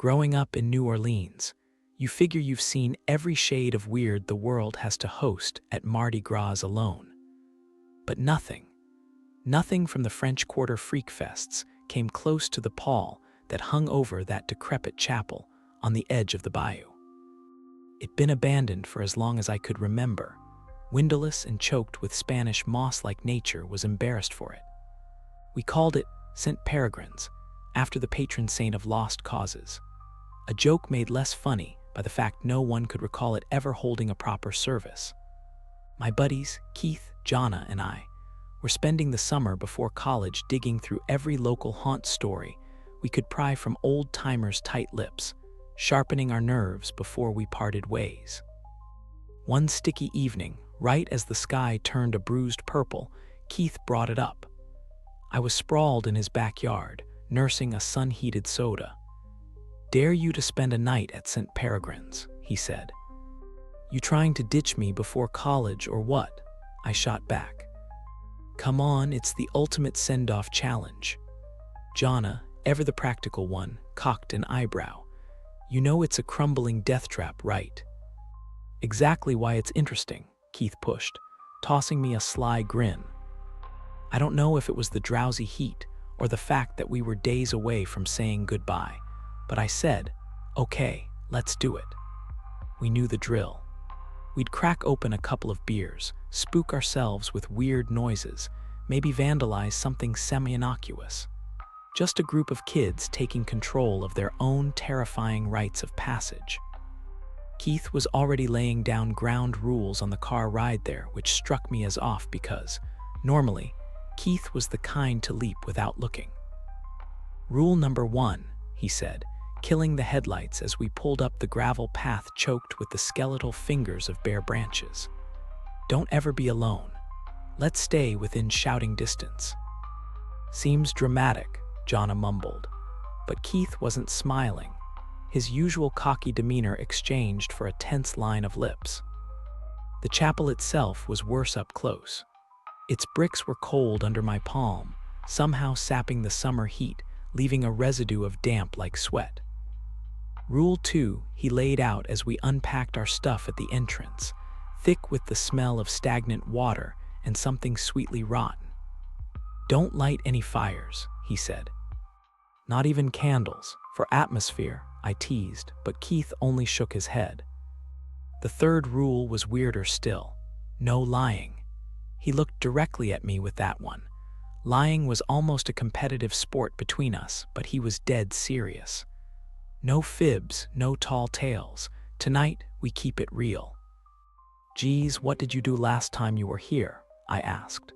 Growing up in New Orleans, you figure you've seen every shade of weird the world has to host at Mardi Gras alone. But nothing from the French Quarter freak fests came close to the pall that hung over that decrepit chapel on the edge of the bayou. It'd been abandoned for as long as I could remember. Windowless and choked with Spanish moss-like nature was embarrassed for it. We called it St. Peregrine's, after the patron saint of lost causes. A joke made less funny by the fact no one could recall it ever holding a proper service. My buddies, Keith, Jonna, and I, were spending the summer before college digging through every local haunt story we could pry from old-timers' tight lips, sharpening our nerves before we parted ways. One sticky evening, right as the sky turned a bruised purple, Keith brought it up. I was sprawled in his backyard, nursing a sun-heated soda. "Dare you to spend a night at St. Peregrine's," he said. "You trying to ditch me before college or what?" I shot back. "Come on, it's the ultimate send-off challenge." Jonna, ever the practical one, cocked an eyebrow. "You know it's a crumbling death trap, right?" "Exactly why it's interesting," Keith pushed, tossing me a sly grin. I don't know if it was the drowsy heat or the fact that we were days away from saying goodbye, but I said, "Okay, let's do it." We knew the drill. We'd crack open a couple of beers, spook ourselves with weird noises, maybe vandalize something semi-innocuous. Just a group of kids taking control of their own terrifying rites of passage. Keith was already laying down ground rules on the car ride there, which struck me as off because, normally, Keith was the kind to leap without looking. "Rule number 1, he said, killing the headlights as we pulled up the gravel path choked with the skeletal fingers of bare branches. "Don't ever be alone. Let's stay within shouting distance." "Seems dramatic," Jonna mumbled, but Keith wasn't smiling. His usual cocky demeanor exchanged for a tense line of lips. The chapel itself was worse up close. Its bricks were cold under my palm, somehow sapping the summer heat, leaving a residue of damp like sweat. "Rule 2, he laid out as we unpacked our stuff at the entrance, thick with the smell of stagnant water and something sweetly rotten. "Don't light any fires," he said. "Not even candles, for atmosphere," I teased, but Keith only shook his head. The third rule was weirder still. No lying. He looked directly at me with that one. Lying was almost a competitive sport between us, but he was dead serious. "No fibs, no tall tales. Tonight, we keep it real." "Geez, what did you do last time you were here?" I asked.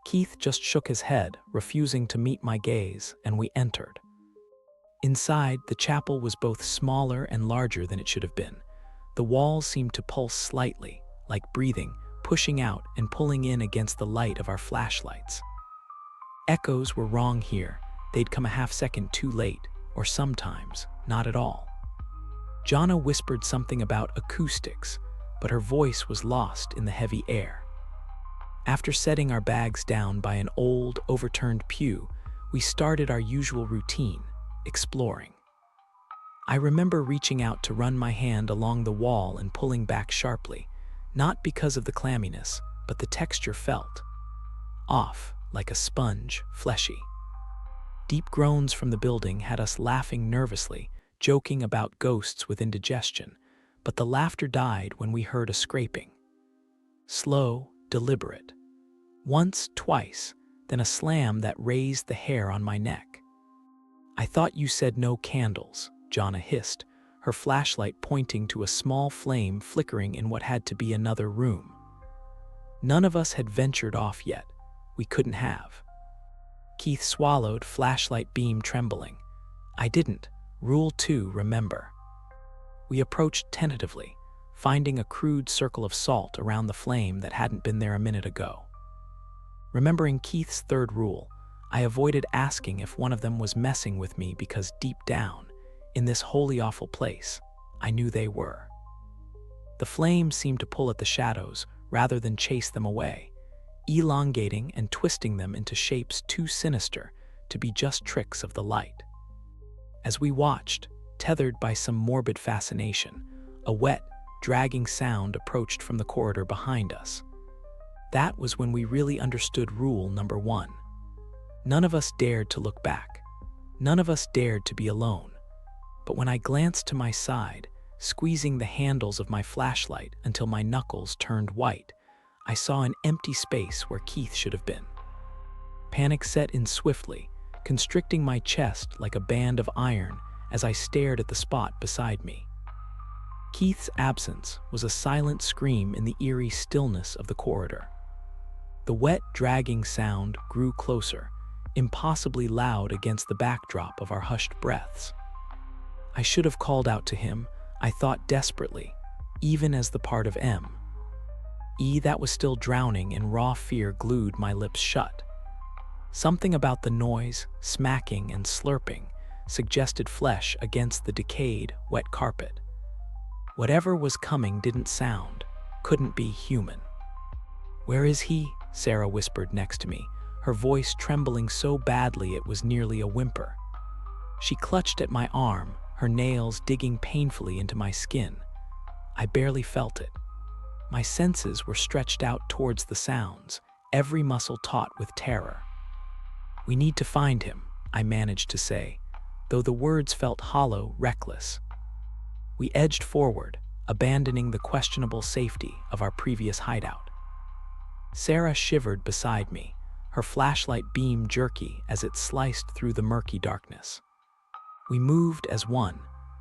Keith just shook his head, refusing to meet my gaze, and we entered. Inside, the chapel was both smaller and larger than it should have been. The walls seemed to pulse slightly, like breathing, pushing out and pulling in against the light of our flashlights. Echoes were wrong here. They'd come a half-second too late, or sometimes not at all. Jonna whispered something about acoustics, but her voice was lost in the heavy air. After setting our bags down by an old, overturned pew, we started our usual routine, exploring. I remember reaching out to run my hand along the wall and pulling back sharply, not because of the clamminess, but the texture felt off, like a sponge, fleshy. Deep groans from the building had us laughing nervously, joking about ghosts with indigestion, but the laughter died when we heard a scraping. Slow, deliberate. Once, twice, then a slam that raised the hair on my neck. "I thought you said no candles," Jonna hissed, her flashlight pointing to a small flame flickering in what had to be another room. None of us had ventured off yet. We couldn't have. Keith swallowed, flashlight beam trembling. "I didn't. Rule 2, remember." We approached tentatively, finding a crude circle of salt around the flame that hadn't been there a minute ago. Remembering Keith's third rule, I avoided asking if one of them was messing with me because deep down, in this holy awful place, I knew they were. The flame seemed to pull at the shadows rather than chase them away, elongating and twisting them into shapes too sinister to be just tricks of the light. As we watched, tethered by some morbid fascination. A wet, dragging sound approached from the corridor behind us. That was when we really understood rule number 1. None of us dared to look back. None of us dared to be alone. But when I glanced to my side, squeezing the handles of my flashlight until my knuckles turned white, I saw an empty space where Keith should have been. Panic set in swiftly, constricting my chest like a band of iron as I stared at the spot beside me. Keith's absence was a silent scream in the eerie stillness of the corridor. The wet, dragging sound grew closer, impossibly loud against the backdrop of our hushed breaths. I should have called out to him, I thought desperately, even as the part of that was still drowning in raw fear glued my lips shut. Something about the noise, smacking and slurping, suggested flesh against the decayed, wet carpet. Whatever was coming didn't sound, couldn't be human. "Where is he?" Sarah whispered next to me, her voice trembling so badly it was nearly a whimper. She clutched at my arm, her nails digging painfully into my skin. I barely felt it. My senses were stretched out towards the sounds, every muscle taut with terror. "We need to find him," I managed to say, though the words felt hollow, reckless. We edged forward, abandoning the questionable safety of our previous hideout. Sarah shivered beside me, her flashlight beam jerky as it sliced through the murky darkness. We moved as one,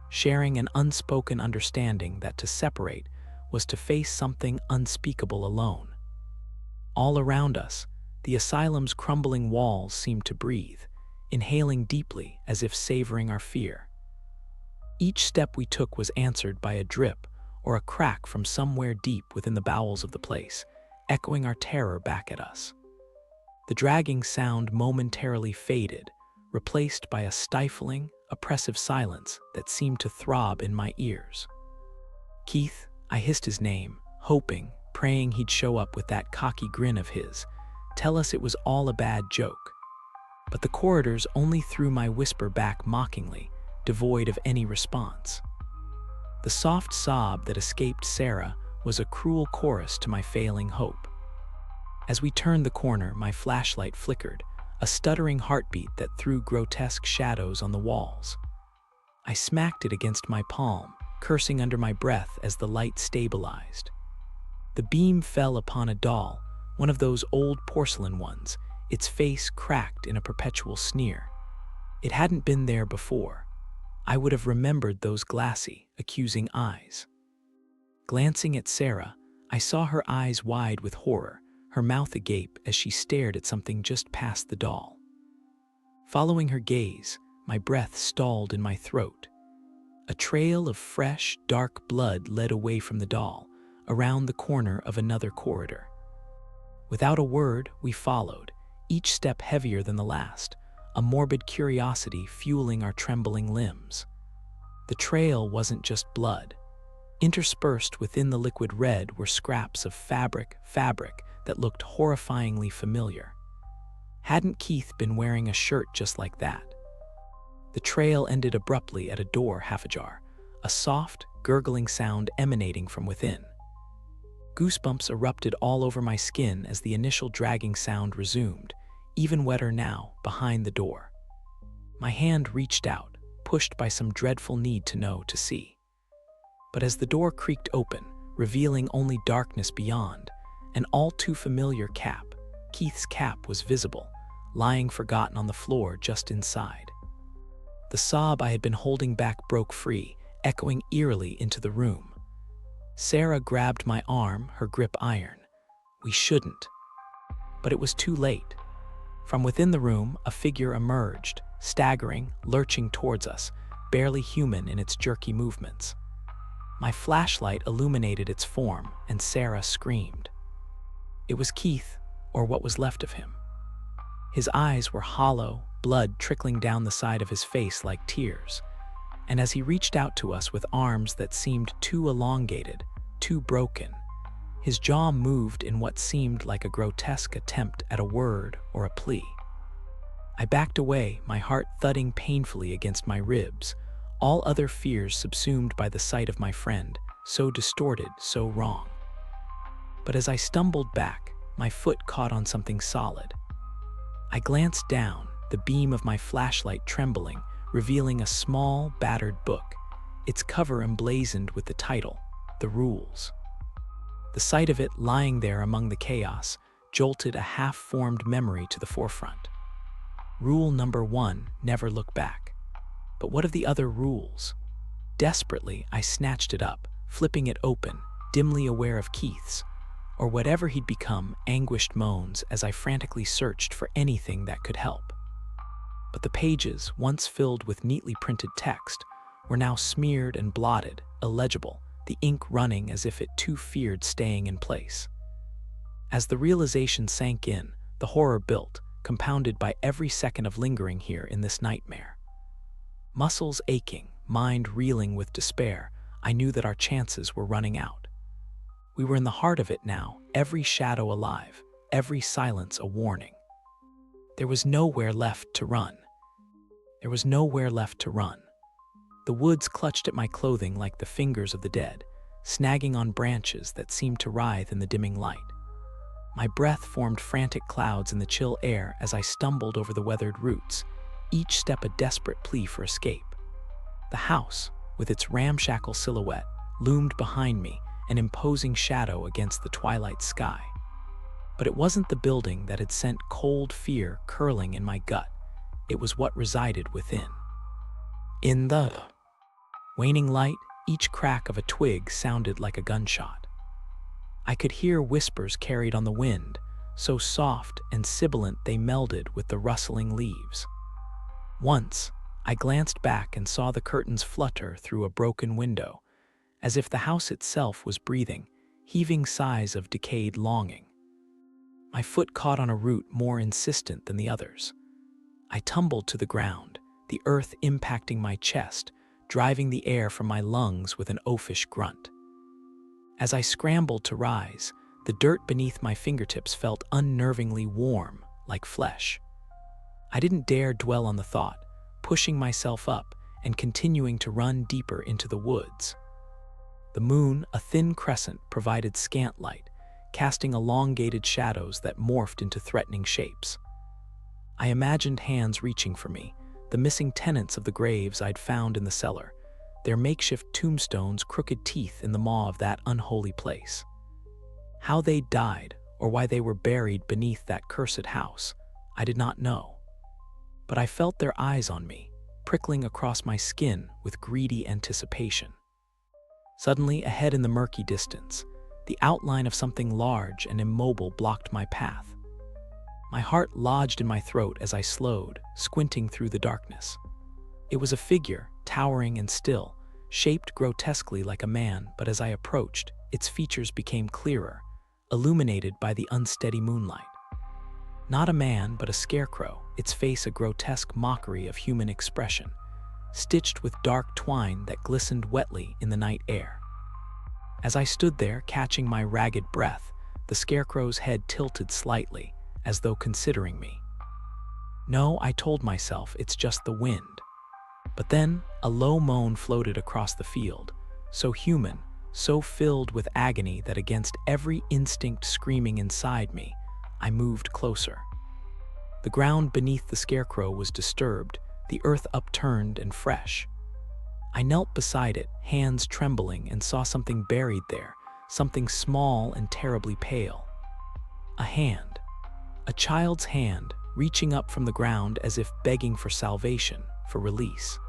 sharing an unspoken understanding that to separate was to face something unspeakable alone. All around us, the asylum's crumbling walls seemed to breathe, inhaling deeply as if savoring our fear. Each step we took was answered by a drip or a crack from somewhere deep within the bowels of the place, echoing our terror back at us. The dragging sound momentarily faded, replaced by a stifling, oppressive silence that seemed to throb in my ears. "Keith," I hissed his name, hoping, praying he'd show up with that cocky grin of his, tell us it was all a bad joke. But the corridors only threw my whisper back mockingly, devoid of any response. The soft sob that escaped Sarah was a cruel chorus to my failing hope. As we turned the corner, my flashlight flickered, a stuttering heartbeat that threw grotesque shadows on the walls. I smacked it against my palm, cursing under my breath as the light stabilized. The beam fell upon a doll, one of those old porcelain ones, its face cracked in a perpetual sneer. It hadn't been there before. I would have remembered those glassy, accusing eyes. Glancing at Sarah, I saw her eyes wide with horror, her mouth agape as she stared at something just past the doll. Following her gaze, my breath stalled in my throat. A trail of fresh, dark blood led away from the doll, around the corner of another corridor. Without a word, we followed, each step heavier than the last, a morbid curiosity fueling our trembling limbs. The trail wasn't just blood. Interspersed within the liquid red were scraps of fabric that looked horrifyingly familiar. Hadn't Keith been wearing a shirt just like that? The trail ended abruptly at a door half ajar, a soft, gurgling sound emanating from within. Goosebumps erupted all over my skin as the initial dragging sound resumed, even wetter now, behind the door. My hand reached out, pushed by some dreadful need to know, to see. But as the door creaked open, revealing only darkness beyond, an all-too-familiar cap, Keith's cap, was visible, lying forgotten on the floor just inside. The sob I had been holding back broke free, echoing eerily into the room. Sarah grabbed my arm, her grip iron. We shouldn't. But it was too late. From within the room, a figure emerged, staggering, lurching towards us, barely human in its jerky movements. My flashlight illuminated its form, and Sarah screamed. It was Keith, or what was left of him. His eyes were hollow, blood trickling down the side of his face like tears, and as he reached out to us with arms that seemed too elongated, too broken, his jaw moved in what seemed like a grotesque attempt at a word or a plea. I backed away, my heart thudding painfully against my ribs, all other fears subsumed by the sight of my friend, so distorted, so wrong. But as I stumbled back, my foot caught on something solid. I glanced down, the beam of my flashlight trembling, revealing a small, battered book, its cover emblazoned with the title, The Rules. The sight of it lying there among the chaos jolted a half-formed memory to the forefront. Rule number 1, never look back. But what of the other rules? Desperately, I snatched it up, flipping it open, dimly aware of Keith's, or whatever he'd become, anguished moans as I frantically searched for anything that could help. But the pages, once filled with neatly printed text, were now smeared and blotted, illegible, the ink running as if it too feared staying in place. As the realization sank in, the horror built, compounded by every second of lingering here in this nightmare. Muscles aching, mind reeling with despair, I knew that our chances were running out. We were in the heart of it now, every shadow alive, every silence a warning. There was nowhere left to run. There was nowhere left to run. The woods clutched at my clothing like the fingers of the dead, snagging on branches that seemed to writhe in the dimming light. My breath formed frantic clouds in the chill air as I stumbled over the weathered roots, each step a desperate plea for escape. The house, with its ramshackle silhouette, loomed behind me, an imposing shadow against the twilight sky. But it wasn't the building that had sent cold fear curling in my gut. It was what resided within. In the waning light, each crack of a twig sounded like a gunshot. I could hear whispers carried on the wind, so soft and sibilant they melded with the rustling leaves. Once, I glanced back and saw the curtains flutter through a broken window, as if the house itself was breathing, heaving sighs of decayed longing. My foot caught on a root more insistent than the others. I tumbled to the ground, the earth impacting my chest, driving the air from my lungs with an oafish grunt. As I scrambled to rise, the dirt beneath my fingertips felt unnervingly warm, like flesh. I didn't dare dwell on the thought, pushing myself up and continuing to run deeper into the woods. The moon, a thin crescent, provided scant light, casting elongated shadows that morphed into threatening shapes. I imagined hands reaching for me, the missing tenants of the graves I'd found in the cellar, their makeshift tombstones crooked teeth in the maw of that unholy place. How they died, or why they were buried beneath that cursed house, I did not know. But I felt their eyes on me, prickling across my skin with greedy anticipation. Suddenly, ahead in the murky distance, the outline of something large and immobile blocked my path. My heart lodged in my throat as I slowed, squinting through the darkness. It was a figure, towering and still, shaped grotesquely like a man, but as I approached, its features became clearer, illuminated by the unsteady moonlight. Not a man, but a scarecrow, its face a grotesque mockery of human expression, stitched with dark twine that glistened wetly in the night air. As I stood there, catching my ragged breath, the scarecrow's head tilted slightly, as though considering me. No, I told myself, it's just the wind. But then, a low moan floated across the field, so human, so filled with agony that against every instinct screaming inside me, I moved closer. The ground beneath the scarecrow was disturbed, the earth upturned and fresh. I knelt beside it, hands trembling, and saw something buried there, something small and terribly pale. A hand. A child's hand, reaching up from the ground as if begging for salvation, for release.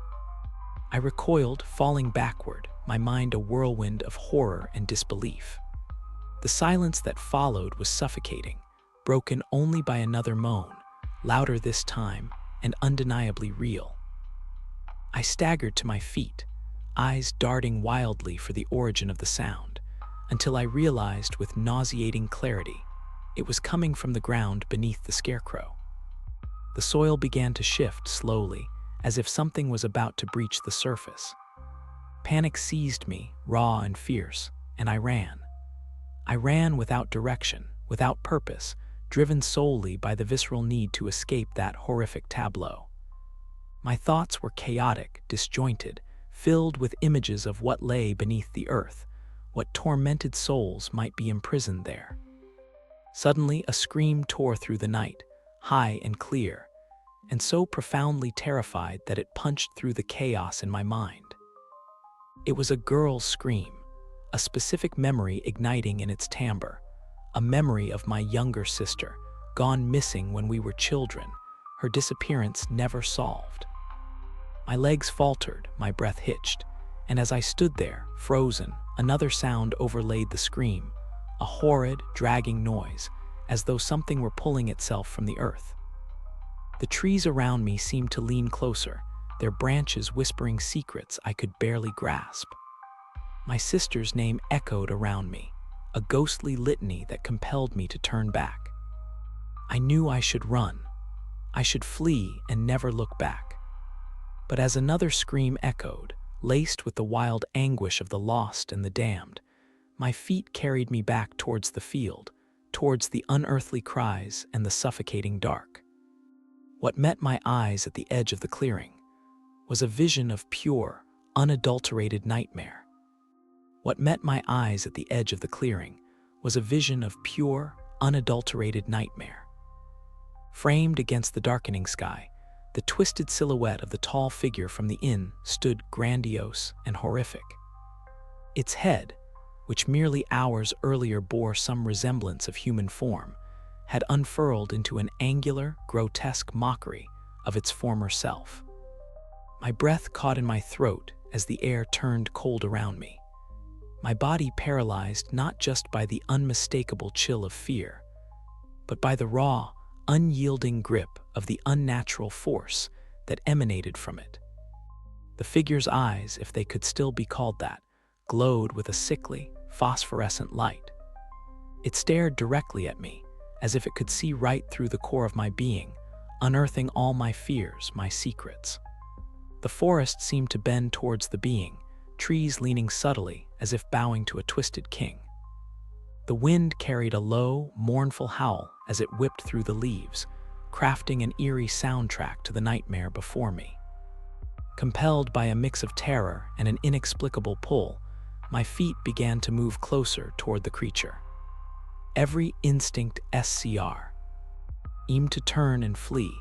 I recoiled, falling backward, my mind a whirlwind of horror and disbelief. The silence that followed was suffocating, broken only by another moan, louder this time and undeniably real. I staggered to my feet, eyes darting wildly for the origin of the sound, until I realized with nauseating clarity it was coming from the ground beneath the scarecrow. The soil began to shift slowly, as if something was about to breach the surface. Panic seized me, raw and fierce, and I ran. I ran without direction, without purpose, driven solely by the visceral need to escape that horrific tableau. My thoughts were chaotic, disjointed, filled with images of what lay beneath the earth, what tormented souls might be imprisoned there. Suddenly, a scream tore through the night, high and clear, and so profoundly terrified that it punched through the chaos in my mind. It was a girl's scream, a specific memory igniting in its timbre, a memory of my younger sister, gone missing when we were children, her disappearance never solved. My legs faltered, my breath hitched, and as I stood there, frozen, another sound overlaid the scream, a horrid, dragging noise, as though something were pulling itself from the earth. The trees around me seemed to lean closer, their branches whispering secrets I could barely grasp. My sister's name echoed around me, a ghostly litany that compelled me to turn back. I knew I should run. I should flee and never look back. But as another scream echoed, laced with the wild anguish of the lost and the damned, my feet carried me back towards the field, towards the unearthly cries and the suffocating dark. What met my eyes at the edge of the clearing was a vision of pure, unadulterated nightmare. What met my eyes at the edge of the clearing was a vision of pure, unadulterated nightmare. Framed against the darkening sky, the twisted silhouette of the tall figure from the inn stood grandiose and horrific. Its head, which merely hours earlier bore some resemblance of human form, had unfurled into an angular, grotesque mockery of its former self. My breath caught in my throat as the air turned cold around me. My body paralyzed not just by the unmistakable chill of fear, but by the raw, unyielding grip of the unnatural force that emanated from it. The figure's eyes, if they could still be called that, glowed with a sickly, phosphorescent light. It stared directly at me, as if it could see right through the core of my being, unearthing all my fears, my secrets. The forest seemed to bend towards the being, trees leaning subtly as if bowing to a twisted king. The wind carried a low, mournful howl as it whipped through the leaves, crafting an eerie soundtrack to the nightmare before me. Compelled by a mix of terror and an inexplicable pull, my feet began to move closer toward the creature. Every instinct aimed to turn and flee,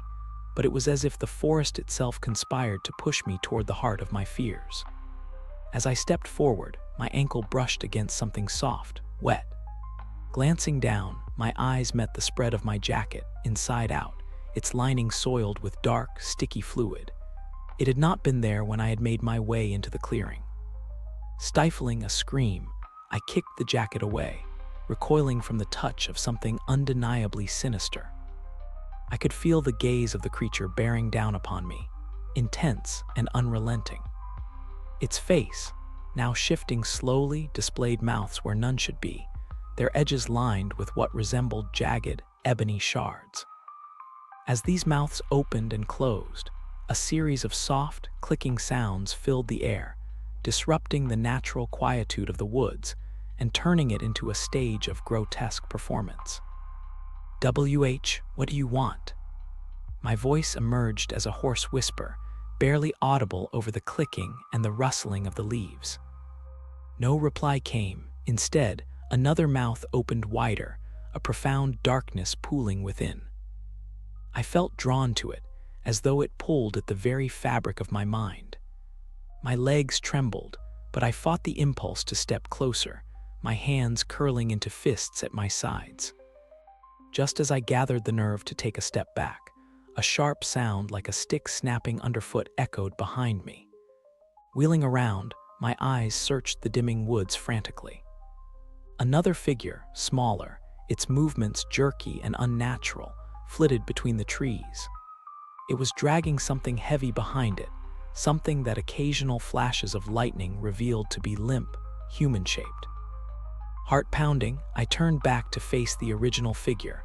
but it was as if the forest itself conspired to push me toward the heart of my fears. As I stepped forward, my ankle brushed against something soft, wet. Glancing down, my eyes met the spread of my jacket, inside out, its lining soiled with dark, sticky fluid. It had not been there when I had made my way into the clearing. Stifling a scream, I kicked the jacket away, recoiling from the touch of something undeniably sinister. I could feel the gaze of the creature bearing down upon me, intense and unrelenting. Its face, now shifting slowly, displayed mouths where none should be, their edges lined with what resembled jagged, ebony shards. As these mouths opened and closed, a series of soft, clicking sounds filled the air, disrupting the natural quietude of the woods and turning it into a stage of grotesque performance. What do you want?" My voice emerged as a hoarse whisper, barely audible over the clicking and the rustling of the leaves. No reply came. Instead, another mouth opened wider, a profound darkness pooling within. I felt drawn to it, as though it pulled at the very fabric of my mind. My legs trembled, but I fought the impulse to step closer, my hands curling into fists at my sides. Just as I gathered the nerve to take a step back, a sharp sound like a stick snapping underfoot echoed behind me. Wheeling around, my eyes searched the dimming woods frantically. Another figure, smaller, its movements jerky and unnatural, flitted between the trees. It was dragging something heavy behind it, something that occasional flashes of lightning revealed to be limp, human-shaped. Heart pounding, I turned back to face the original figure,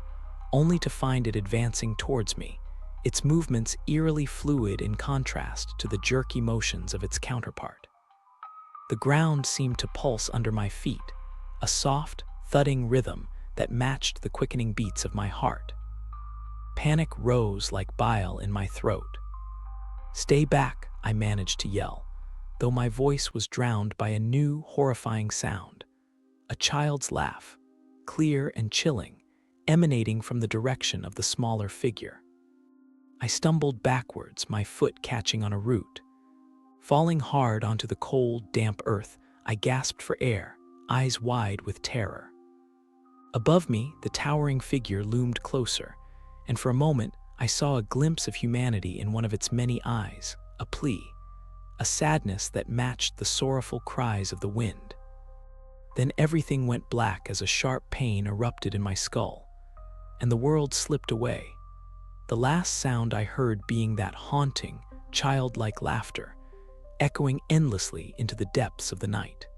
only to find it advancing towards me, its movements eerily fluid in contrast to the jerky motions of its counterpart. The ground seemed to pulse under my feet, a soft, thudding rhythm that matched the quickening beats of my heart. Panic rose like bile in my throat. "Stay back," I managed to yell. though my voice was drowned by a new, horrifying sound. A child's laugh, clear and chilling, emanating from the direction of the smaller figure. I stumbled backwards, my foot catching on a root. Falling hard onto the cold, damp earth, I gasped for air, eyes wide with terror. Above me, the towering figure loomed closer, and for a moment I saw a glimpse of humanity in one of its many eyes, a plea, a sadness that matched the sorrowful cries of the wind. Then everything went black as a sharp pain erupted in my skull, and the world slipped away, the last sound I heard being that haunting, childlike laughter, echoing endlessly into the depths of the night.